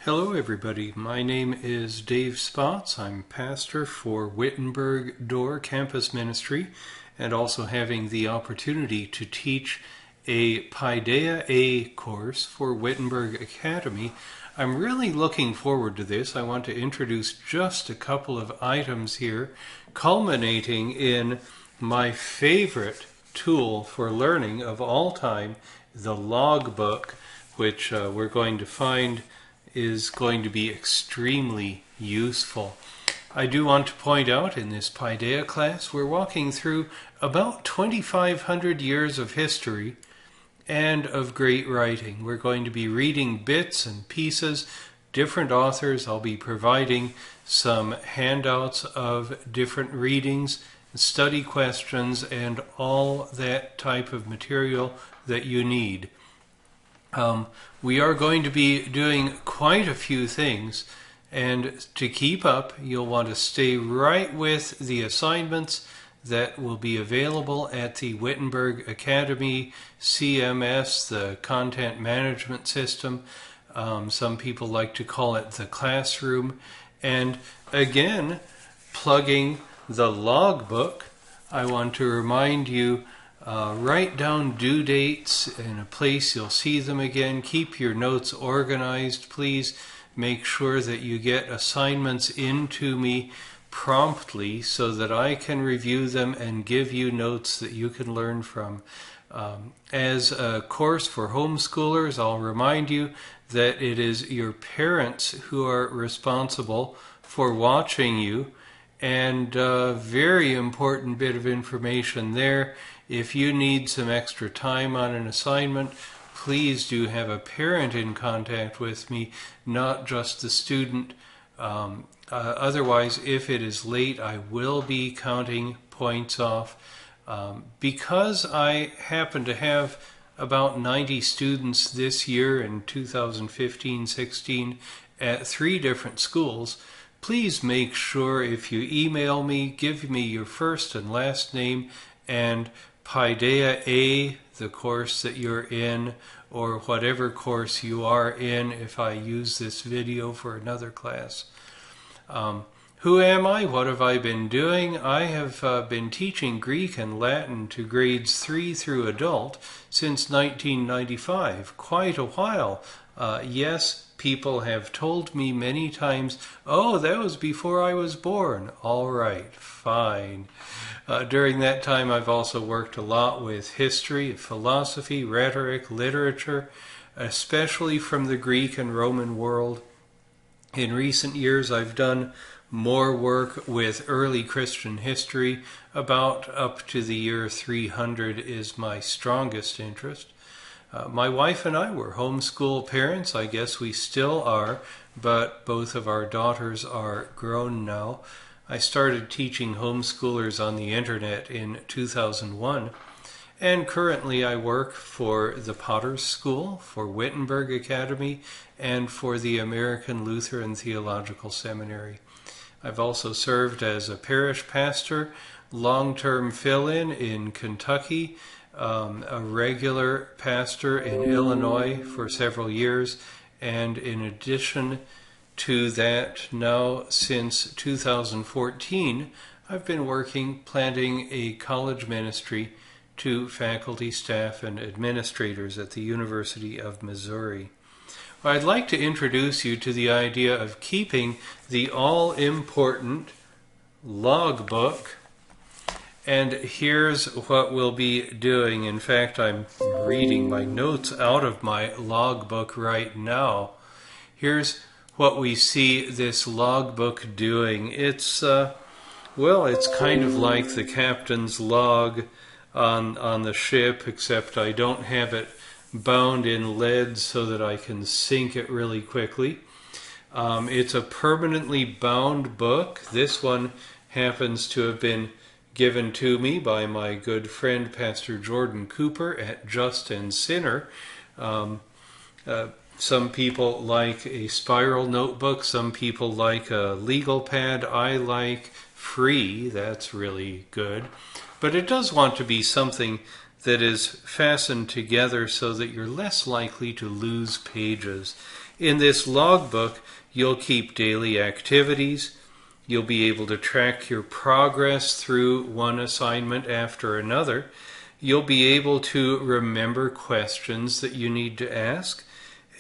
Hello everybody, my name is Dave Spots. I'm pastor for Wittenberg Door Campus Ministry and also having the opportunity to teach a PaideiaA course for Wittenberg Academy. I'm really looking forward to this. I want to introduce just a couple of items here, culminating in my favorite tool for learning of all time, the Logbook, which we're going to find is going to be extremely useful. I do want to point out in this Paideia class we're walking through about 2,500 years of history and of great writing. We're going to be reading bits and pieces, different authors. I'll be providing some handouts of different readings, study questions, and all that type of material that you need. We are going to be doing quite a few things, and to keep up, you'll want to stay right with the assignments that will be available at the Wittenberg Academy CMS, the content management system. Some people like to call it the classroom. And again, plugging the Logbook, I want to remind you, write down due dates in a place you'll see them again. Keep your notes organized. Please make sure that you get assignments into me promptly so that I can review them and give you notes that you can learn from. As a course for homeschoolers, I'll remind you that it is your parents who are responsible for watching you, and a very important bit of information there. If you need some extra time on an assignment, please do have a parent in contact with me, not just the student. Otherwise, if it is late, I will be counting points off. Because I happen to have about 90 students this year in 2015-16 at 3 different schools, please make sure if you email me, give me your first and last name and PaideiaA, the course that you're in, or whatever course you are in if I use this video for another class. Who am I? What have I been doing? I have been teaching Greek and Latin to grades 3 through adult since 1995, quite a while. Yes, people have told me many times, oh, that was before I was born. All right, fine. During that time, I've also worked a lot with history, philosophy, rhetoric, literature, especially from the Greek and Roman world. In recent years, I've done more work with early Christian history. About up to the year 300 is my strongest interest. My wife and I were homeschool parents. I guess we still are, but both of our daughters are grown now. I started teaching homeschoolers on the internet in 2001, and currently I work for the Potter's School, for Wittenberg Academy, and for the American Lutheran Theological Seminary. I've also served as a parish pastor, long-term fill-in in Kentucky, a regular pastor in Illinois for several years, and in addition to that, now since 2014, I've been planting a college ministry to faculty, staff, and administrators at the University of Missouri. I'd like to introduce you to the idea of keeping the all-important logbook. And here's what we'll be doing. In fact, I'm reading my notes out of my logbook right now. Here's what we see this logbook doing. It's, well, it's kind of like the captain's log on the ship, except I don't have it bound in lead so that I can sink it really quickly. It's a permanently bound book. This one happens to have been given to me by my good friend Pastor Jordan Cooper at Just and Sinner. Some people like a spiral notebook, some people like a legal pad. I like free, that's really good. But it does want to be something that is fastened together so that you're less likely to lose pages. In this logbook, you'll keep daily activities. You'll be able to track your progress through one assignment after another. You'll be able to remember questions that you need to ask.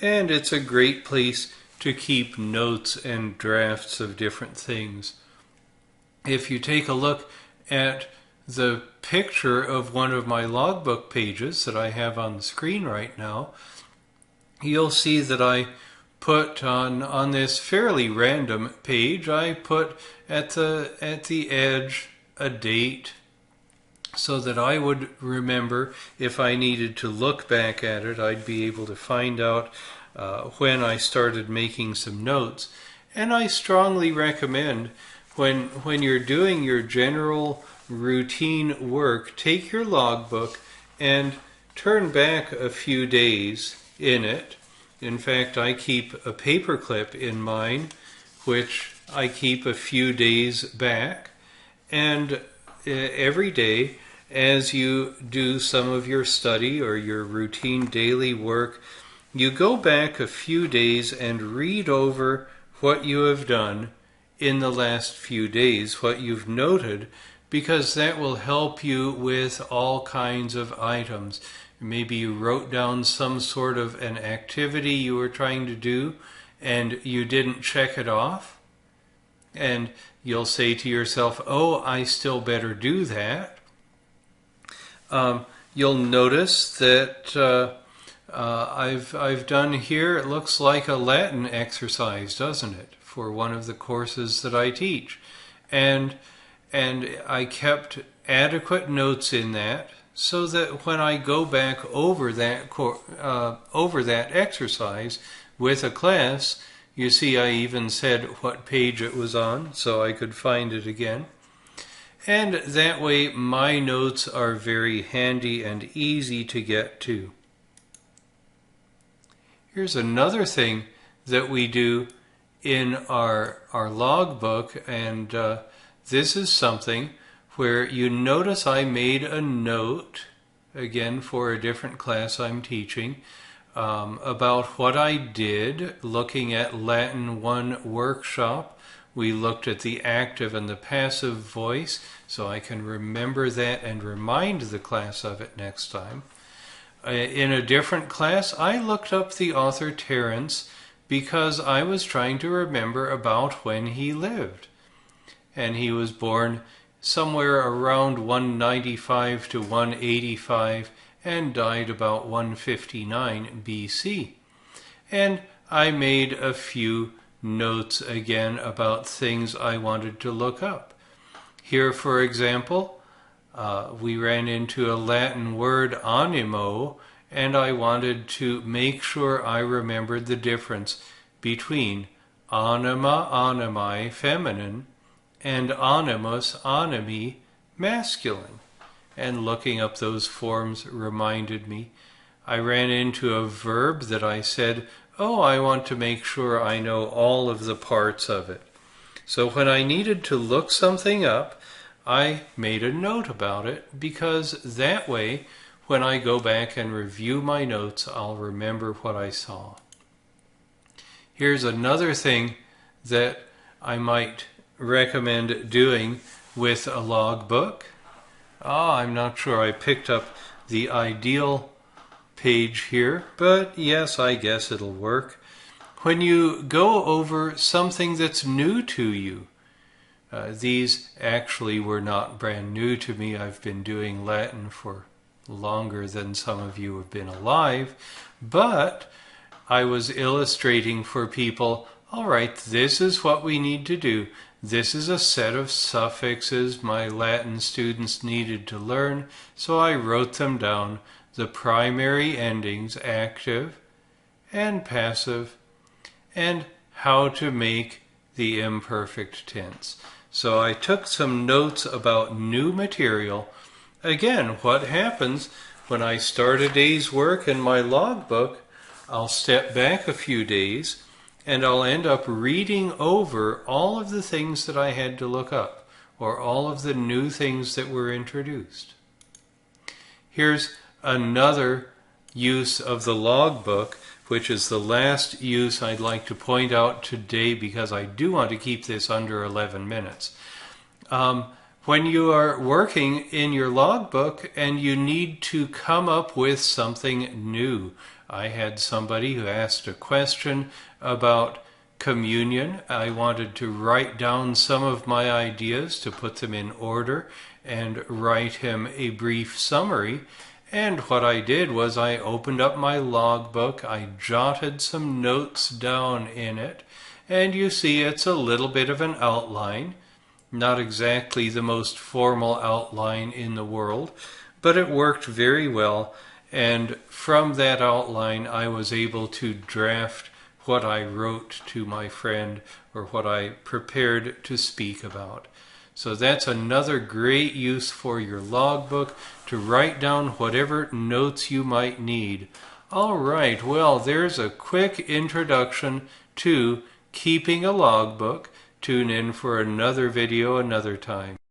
And it's a great place to keep notes and drafts of different things. If you take a look at the picture of one of my logbook pages that I have on the screen right now, you'll see that I put on this fairly random page, I put at the edge a date so that I would remember if I needed to look back at it, I'd be able to find out when I started making some notes. And I strongly recommend when you're doing your general routine work, take your logbook and turn back a few days in it. In fact, I keep a paper clip in mine, which I keep a few days back. And every day, as you do some of your study or your routine daily work, you go back a few days and read over what you have done in the last few days, what you've noted, because that will help you with all kinds of items. Maybe you wrote down some sort of an activity you were trying to do and you didn't check it off. And you'll say to yourself, oh, I still better do that. You'll notice that I've done here, it looks like a Latin exercise, doesn't it, for one of the courses that I teach. And I kept adequate notes in that so that when I go back over that exercise with a class, you see I even said what page it was on so I could find it again. And that way my notes are very handy and easy to get to. Here's another thing that we do in our logbook, and this is something where you notice I made a note, again for a different class I'm teaching, about what I did looking at Latin 1 workshop. We looked at the active and the passive voice, so I can remember that and remind the class of it next time. In a different class, I looked up the author Terence because I was trying to remember about when he lived. And he was born somewhere around 195 to 185 and died about 159 BC. And I made a few notes again about things I wanted to look up. Here, for example, we ran into a Latin word, animo, and I wanted to make sure I remembered the difference between anima, animae, feminine, and animus, animi, masculine. And looking up those forms reminded me. I ran into a verb that I said, oh, I want to make sure I know all of the parts of it. So when I needed to look something up, I made a note about it, because that way, when I go back and review my notes, I'll remember what I saw. Here's another thing that I might recommend doing with a logbook. I'm not sure I picked up the ideal page here, but yes, I guess it'll work. When you go over something that's new to you, these actually were not brand new to me. I've been doing Latin for longer than some of you have been alive, but I was illustrating for people, all right, this is what we need to do. This is a set of suffixes my Latin students needed to learn, so I wrote them down, the primary endings, active and passive, and how to make the imperfect tense. So I took some notes about new material. Again, what happens when I start a day's work in my logbook, I'll step back a few days and I'll end up reading over all of the things that I had to look up, or all of the new things that were introduced. Here's another use of the logbook which is the last use I'd like to point out today because I do want to keep this under 11 minutes. When you are working in your logbook and you need to come up with something new. I had somebody who asked a question about communion. I wanted to write down some of my ideas to put them in order and write him a brief summary. And what I did was I opened up my logbook, I jotted some notes down in it, and you see it's a little bit of an outline. Not exactly the most formal outline in the world, but it worked very well, and from that outline I was able to draft what I wrote to my friend or what I prepared to speak about. So that's another great use for your logbook, to write down whatever notes you might need. All right, well, there's a quick introduction to keeping a logbook. Tune in for another video another time.